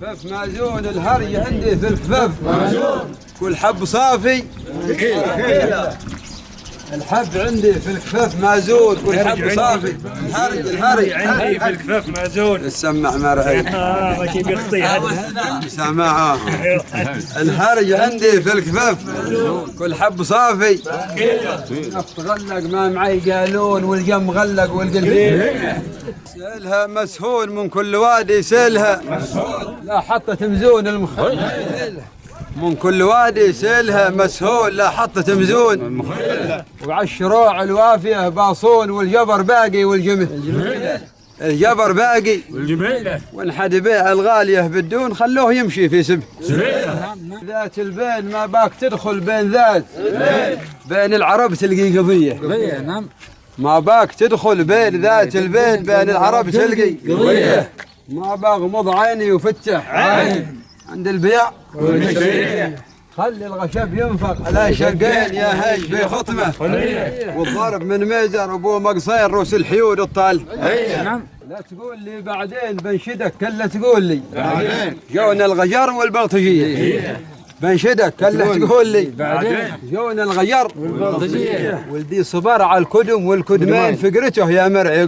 الكفاف مازون الهري عندي في الكفاف مازون كل حب صافي الحب عندي في الكفاف مازون كل حب صافي الهري عندي في الكفاف مازون السمع مرعي ما كيف يخطي هذا سماعه الهري عندي في الكفاف كل حب صافي نفط غلق ما معي قالون والجم غلق والقلب سيلها مسهول من كل وادي سيلها لا حطت مزون من كل وادي سيلها مسهول لا حطت مزون وعلى الشروع الوافيه باصون والجبر باقي والجمل الجبر باقي والجميله وانحد بيع الغاليه بالدون خلوه يمشي في سبه ذات البين ما باك تدخل بين ذات بين العرب تلقي قضيه ما باك تدخل بين ذات البين بين العرب تلقي قضيه ما باغمض عيني وفتح عين عند البيع خلي الغشب ينفق على شقين يا هاج في خطمه والضرب من ميزر ابو مقصير روس الحيود الطال لا تقول لي بعدين بنشدك كلا تقول لي بعدين جون الغجر والبلطجيه بنشدك كلا تقول لي بعدين جون الغجر والبلطجيه ولدي صبر على الكدم والكدمين فقرته يا مرعي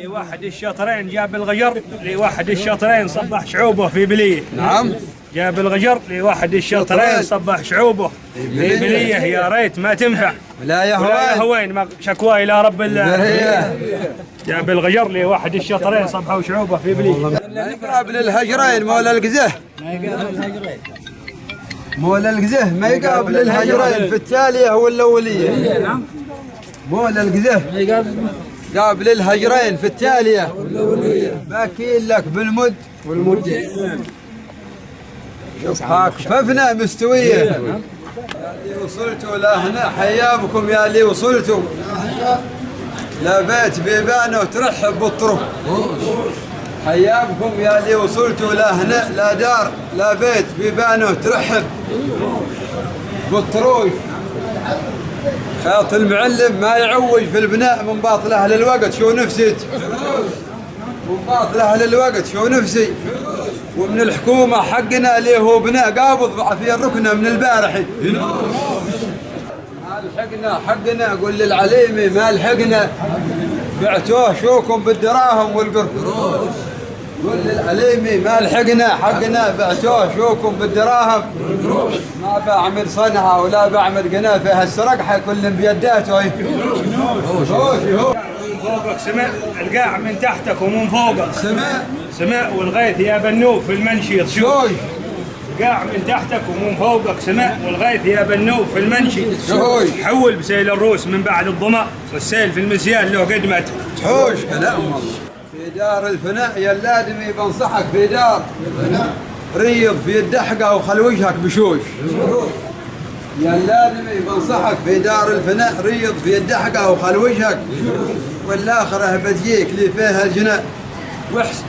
لواحد الشاطرين جاب الغجر لواحد الشاطرين صبح شعوبه في بليه نعم جاب الغجر لواحد الشاطرين صبح شعوبه في بليه يا ريت ما تنفع لا يا هوين شكوى الى رب الله جاب الغجر لواحد الشاطرين صبحوا شعوبه في بليه ما يقابل الهجرين مولا القزه مولا القزه ما يقابل الهجرين في التاليه والاوليه نعم مولا القزه قابل الهجرين في التالية باكين لك بالمد والمد شوفها كففنا مستوية يا اللي وصلتوا لهنا حيابكم يا اللي وصلتوا لا بيت بيبانه ترحب بالطرق حيابكم يا اللي وصلتوا لهنا لا دار لا بيت بيبانه ترحب بالطروش خيط المعلم ما يعوج في البناء من باطل اهل الوقت شو نفسي من باطل اهل الوقت شو نفسي ومن الحكومه حقنا اللي هو بناء قابض في الركنه من البارح ما لحقنا حقنا قول للعليمي ما لحقنا بعتوه شوكم بالدراهم والقرش قول للعليمي ما لحقنا حقنا بعتوه شوكم بالدراهم ما بعمل صنعه ولا بعمل قنافه هالسرقحه كل بيداته فوقك سماء القاع من تحتك ومن فوقك سماء والغيث يا بنوف في المنشي شوي القاع من تحتك ومن فوقك سماء والغيث يا بنوف في المنشي حول بسيل الروس من بعد الظما والسيل في المسيال له قدمت تحوش كلام الله في دار الفناء يا اللادمي بنصحك في دار ريض في الدحقه وخل وجهك بشوش يا اللادمي بنصحك في دار الفناء ريض في الدحقه وخل وجهك والاخره بتجيك اللي فيها الجناء وحس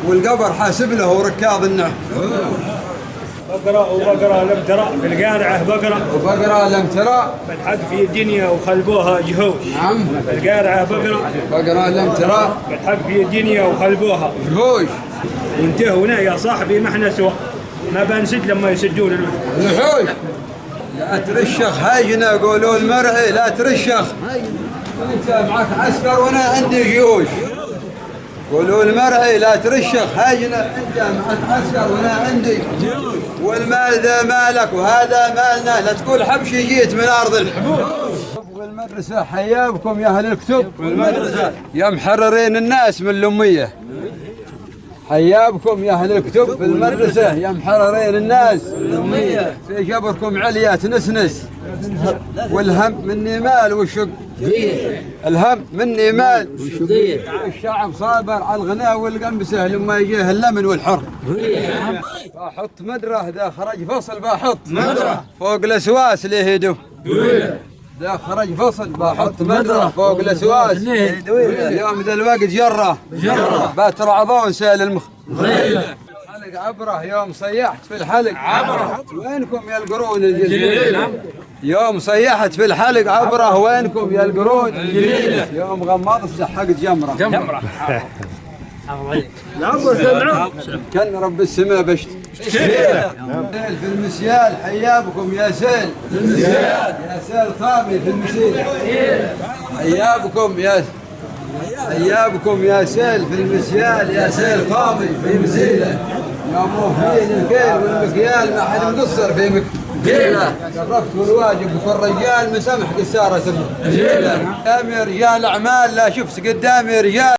والقبر حاسب له وركاض النعم بقرة وبقرة لم ترى في القارعة بقرة وبقرة لم ترى بالحق في الدنيا وخلبوها جهوش نعم في القارعة بقرة لم ترى بالحق في الدنيا وخلبوها جهوش وانتهوا هنا يا صاحبي ما احنا سوا ما بنسد لما يسدون الوحوش لا ترشخ هاجنا قولوا المرعي لا ترشخ انت معك عسكر وانا عندي جيوش قولوا المرعي لا ترشخ هاجنا انت معك عسكر وانا عندي والمال ذا مالك وهذا مالنا لا تقول حبشي جيت من ارض الحبوب والمدرسه حيابكم يا اهل الكتب والمدرسه يا محررين الناس من الاميه حيابكم يا اهل الكتب في المدرسه يا محررين الناس الاميه في جبركم عليا تنسنس والهم مني مال والشق الهم مني مال الشعب صابر على الغناء والقنبسه لما يجيه اللمن والحر بحط مدره ذا خرج فصل بحط مدره فوق الاسواس اللي هيدو ذا خرج فصل بحط مدره فوق الاسواس اليوم ذا الوقت جره بترعضون سيل المخ حلق عبره يوم صيحت في الحلق عبره وينكم يا القرون الجليله يوم صيحت في الحلق عبره وينكم يا القرون الجليله يوم غمضت سحقت جمره كان رب السماء بشت في المسيال حيابكم يا سيل يا سيل خامي في المسيل حيابكم يا سيل في المسيال يا سيل خامي في المسيل يا موفين الكيل والمكيال ما حد مقصر في مكيله قربت والواجب والرجال مسامح قساره سمه قدامي رجال اعمال لا شفت قدامي رجال